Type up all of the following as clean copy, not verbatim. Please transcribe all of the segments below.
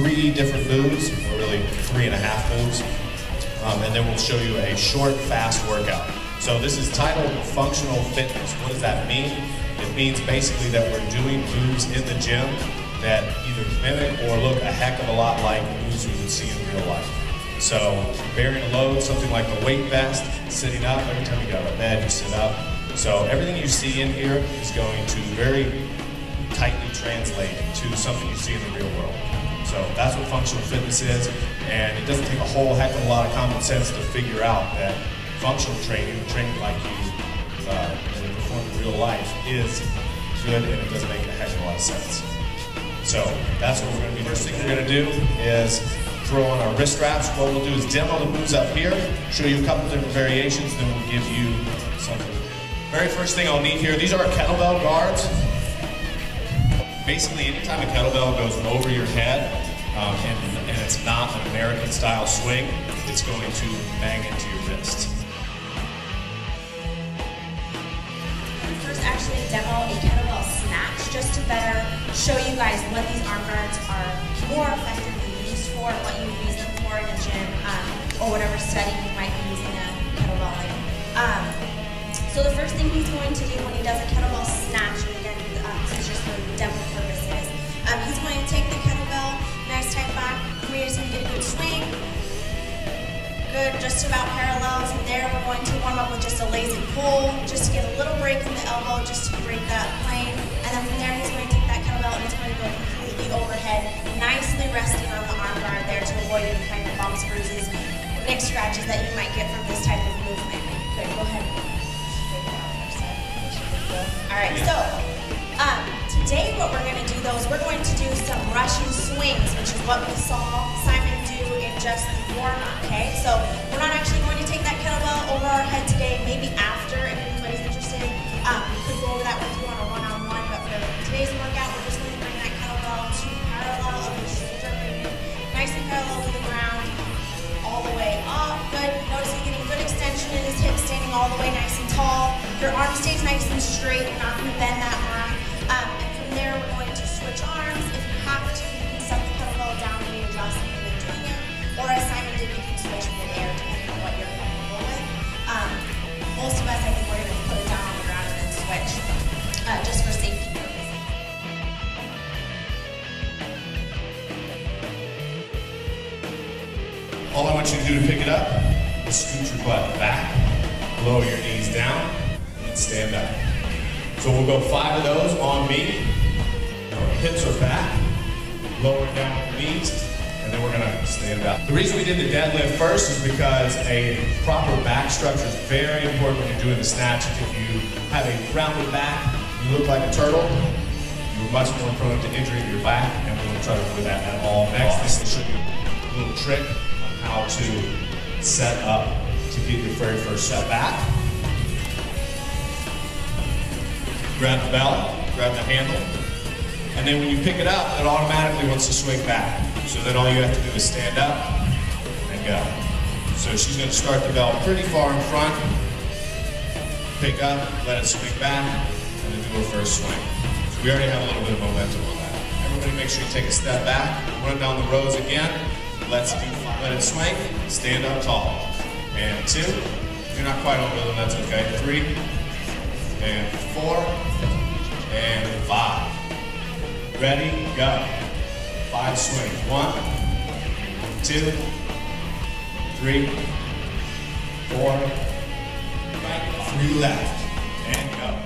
3 different moves, or really 3.5 moves, and then we'll show you a short, fast workout. So this is titled Functional Fitness. What does that mean? It means basically that we're doing moves in the gym that either mimic or look a heck of a lot like moves we would see in real life. So bearing a load, something like the weight vest, sitting up, every time you get out of bed, you sit up. So everything you see in here is going to very tightly translate to something you see in the real world. So that's what functional fitness is, and it doesn't take a whole heck of a lot of common sense to figure out that functional training, training like you perform in real life, is good, and it doesn't make a heck of a lot of sense. So that's what we're going to be. First thing we're going to do is throw on our wrist straps. What we'll do is demo the moves up here, show you a couple different variations, then we'll give you something to do. Very first thing I'll need here, these are our kettlebell guards. Basically, anytime a kettlebell goes over your head, and it's not an American style swing, it's going to bang into your wrists. First, actually demo a kettlebell snatch just to better show you guys what these arm guards are more effectively used for, what you use them for in the gym, or whatever setting you might be using a kettlebell in. So the first thing he's going to do when he does a kettlebell snatch, and again, this is just for demo purposes, he's going to take the kettlebell, nice tight back, we're just going to get a good swing. Good, just about parallel. From there, we're going to warm up with just a lazy pull, just to get a little break in the elbow, just to break that plane. And then from there, he's going to take that kettlebell and it's going to go completely overhead, nicely resting on the arm guard there to avoid any kind of bumps, bruises, nick scratches that you might get from this type of movement. Good, go ahead. All right, so today what we're going to do though is we're going to do some Russian swings, which is what we saw Simon do in just the warm-up, okay? So we're not actually going to take that kettlebell over our head today, maybe after, if anybody's interested. We could go over that with you on a one-on-one, but for today's workout, we're just going to bring that kettlebell to parallel of the shoulder blade, nice and parallel to the ground, all the way up. Good. Notice you're getting good extension in his hips, standing all the way nice and tall. Your arm stays nice and straight. You're not going to bend that arm. And from there, we're going to switch arms. If you have to, you can set the kettlebell down and readjust and then doing it. Or as Simon did, you can switch mid-air depending on what you're comfortable with. Most of us, I think, we're going to put it down on the ground and then switch, just for safety purposes. All I want you to do to pick it up is scoot your butt back, lower your knees down, and stand up. So we'll go 5 of those on me. Our hips are back, lower down with the knees, and then we're gonna stand up. The reason we did the deadlift first is because a proper back structure is very important when you're doing the snatch. If you have a rounded back, you look like a turtle, you're much more prone to injuring your back, and we won't try to avoid that at all. Next, this will show you a little trick on how to set up to get your very first set back. Grab the bell, grab the handle, and then when you pick it up, it automatically wants to swing back. So then all you have to do is stand up and go. So she's going to start the bell pretty far in front, pick up, let it swing back, and then do her first swing. So we already have a little bit of momentum on that. Everybody make sure you take a step back, run down the rows again, let it swing, stand up tall. And 2, if you're not quite on rhythm, that's okay. 3, and 4, and 5. Ready, go. 5 swings. 1, 2, 3, 4, right, 3 left, and go.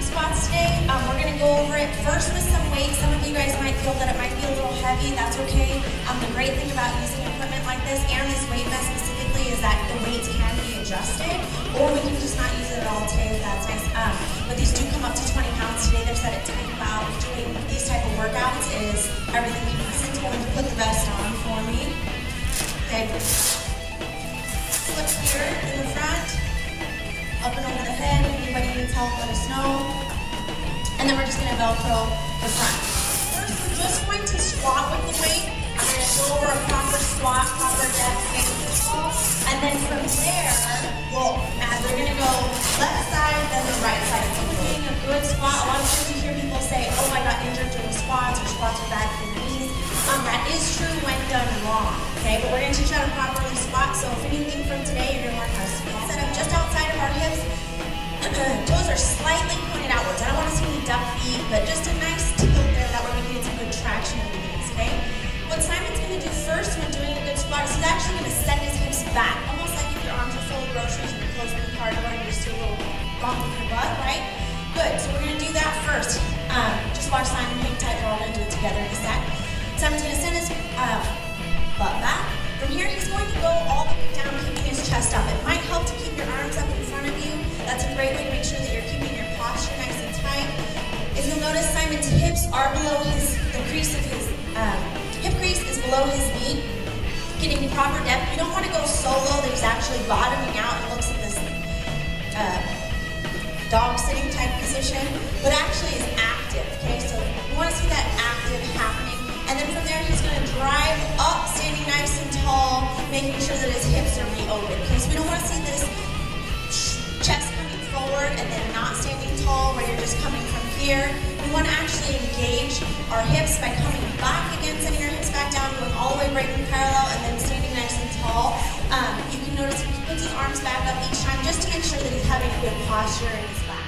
Spots today. We're going to go over it first with some weight. Some of you guys might feel that it might be a little heavy. That's okay. The great thing about using equipment like this and this weight vest specifically is that the weights can be adjusted, or we can just not use it at all today if that's nice. But these do come up to 20 pounds today. They're set at 10 pounds. Doing these type of workouts is everything you need. It's going to put the vest on for me. Okay. Flip here in the front. Up and over the head. If anybody needs help, let us know. And then we're just going to Velcro the front. First, we're just going to squat with the weight. I'm going to go over a And then from there, they're gonna go left side, then the right side. So we're doing a good squat. A lot of times you hear people say, oh, I got injured doing squats, or squats are bad for knees. That is true when done wrong, okay? But we're gonna teach you how to properly squat. So if anything from today, you're gonna learn how to squat. Set up just outside of our hips. Toes are slightly pointed outwards. I don't want to see any duck feet, but just a nice tilt there. That way we can get some good traction in the knees, okay? What Simon's going to do first when doing a good squat is he's actually going to send his hips back, almost like if your arms are full of groceries and you're closing the car door and you're still a little bump with your butt, right? Good. So we're going to do that first. Just watch Simon hang tight. We're all going to do it together in a sec. Simon's going to send his butt back. From here, he's going to go all the way down, keeping his chest up. It might help to keep your arms up in front of you. That's a great way to make sure that you're keeping your posture nice and tight. If you'll notice, Simon's hips are below the crease of his, hip crease is below his knee, getting proper depth. You don't want to go so low that he's actually bottoming out and looks at this dog sitting type position, but actually is active, okay? So you want to see that active happening. And then from there, he's going to drive up, standing nice and tall, making sure that his hips are reopened. Okay, so we don't want to see this chest coming forward and then not standing tall where you're just coming from here. We want to actually engage our hips by coming back again, sending our hips back down, going all the way right in parallel, and then standing nice and tall. You can notice he puts his arms back up each time just to make sure that he's having a good posture in his back.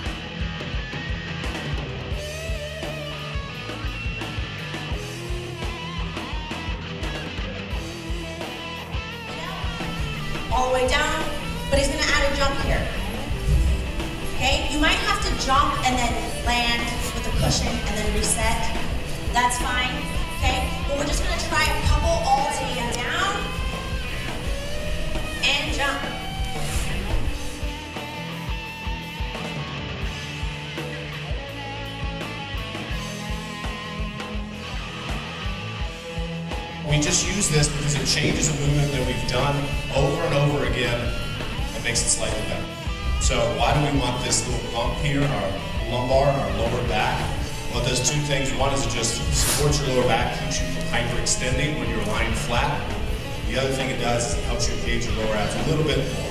All the way down, but he's gonna add a jump here. Okay, you might have to jump and then land with a cushion and then reset. That's fine, okay? But we're just gonna try a couple all the way down and jump. We just use this because it changes a movement that we've done over and over again and makes it slightly better. So why do we want this little bump here in our lumbar and our lower back? Well, it does two things. One is it just supports your lower back, keeps you from hyperextending when you're lying flat. The other thing it does is it helps you engage your lower abs a little bit more.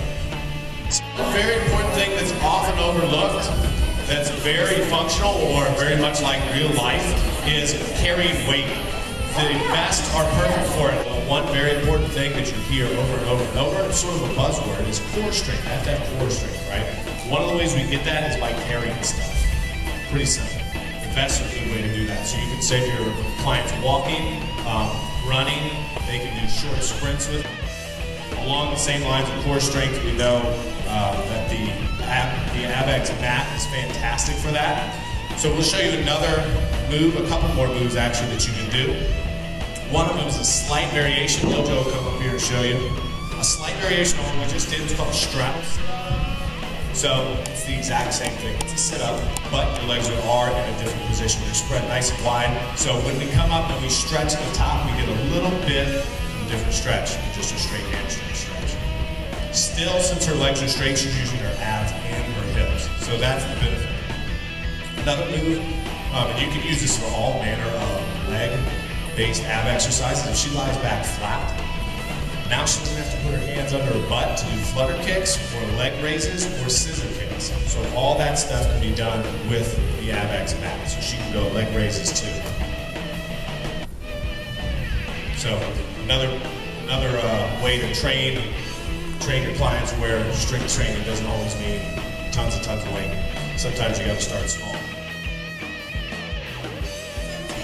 A very important thing that's often overlooked, that's very functional or very much like real life, is carrying weight. The best are perfect for it. One very important thing that you hear over and over and over, it's sort of a buzzword, is core strength. You have to have core strength, right? One of the ways we get that is by carrying stuff. Pretty simple. The vest's a good way to do that. So you can say if your client's walking, running, they can do short sprints with it. Along the same lines of core strength, we know that the ABX mat is fantastic for that. So we'll show you another move, a couple more moves actually that you can do. One of them is a slight variation. LoJo will come up here and show you. A slight variation on what we just did is called a strap. So it's the exact same thing. It's a sit-up, but your legs are in a different position. They're spread nice and wide. So when we come up and we stretch at the top, we get a little bit of a different stretch, just a straight hamstring stretch. Still, since her legs are straight, she's using her abs and her hips. So that's the benefit. Another move, and you can use this for all manner of leg-based ab exercises. If she lies back flat, now she doesn't have to put her hands under her butt to do flutter kicks or leg raises or scissor kicks. So all that stuff can be done with the ABX mat. So she can go leg raises too. So another way to train your clients where strength training doesn't always mean tons of weight. Sometimes you got to start small.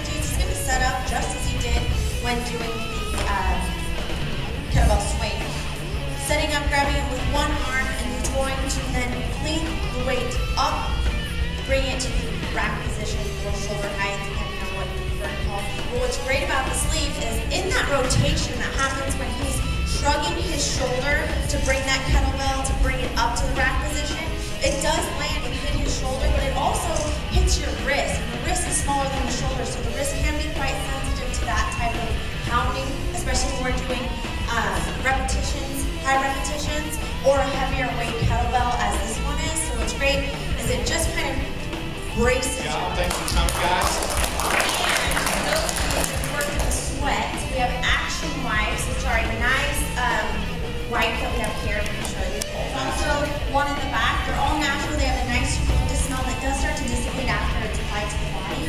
He's going to set up just as he did when doing the kettlebell swing. Setting up, grabbing it with one arm, and he's going to then link the weight up, bring it to the rack position or shoulder height, depending on what you prefer to call. But what's great about the sleeve is in that rotation that happens when he's shrugging his shoulder to bring that kettlebell, to bring it up to the rack position, it does land and hit his shoulder, but it also hits your wrist. And the wrist is smaller than the shoulder, so the wrist can be quite sensitive to that type of pounding, especially when we're doing repetitions, high repetitions, or a heavier weight kettlebell as this one is. So what's great is it just kind of braces you. Thanks for coming, guys. And those who work in the sweat, we have action wipes, which are a nice wipe that we have here, I'm going to show you. There's also one in the back. They're all natural. They have a nice eucalyptus smell that does start to dissipate after it's applied to the body.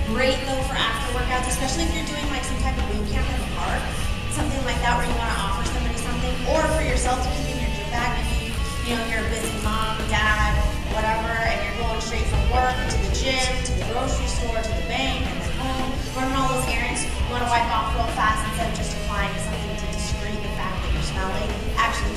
Great though for after workouts, especially if you're doing like some type of boot camp in the park, something like that where you want to offer somebody something, or for yourself to keep in your gym bag. Maybe you're a busy mom, dad, whatever, and you're going straight from work to the gym, to the grocery store, to the bank, and then home, running all those errands. You want to wipe off real fast instead of just applying something to discreet the fact that you're smelling. Actually